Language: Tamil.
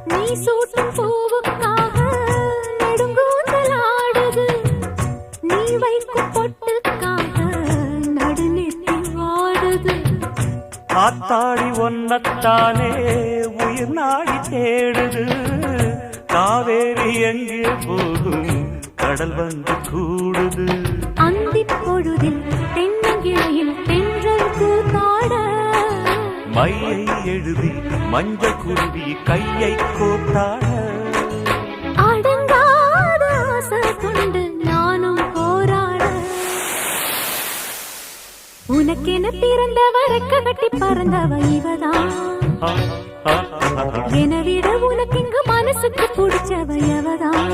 நீ சூட்டும் பூவுக்காக நெடுங்கூந்தல் ஆடுது. நீ வைக்கும் பொட்டுக்காக நடுநெத்தி வாடுது. காத்தாடி ஒன்னத்தானே உயிர் நாடி தேடுது. காவேரி எங்கே போகும் கடல் வந்து கூடுது. அந்திப் பொழுதில் தென்னங்கிளையில் தென்றல் கூத்தாட மையை எழுதி மஞ்சள் குருவி கையை கோத்தாட அடங்காத ஆசை கொண்டு நானும் போராட. உனக்கென பிறந்தவ ரெக்க கட்டி பறந்தவ இவதான். என விட உனக்கு இங்கு மனசுக்கு பிடிச்சவ எவதான்.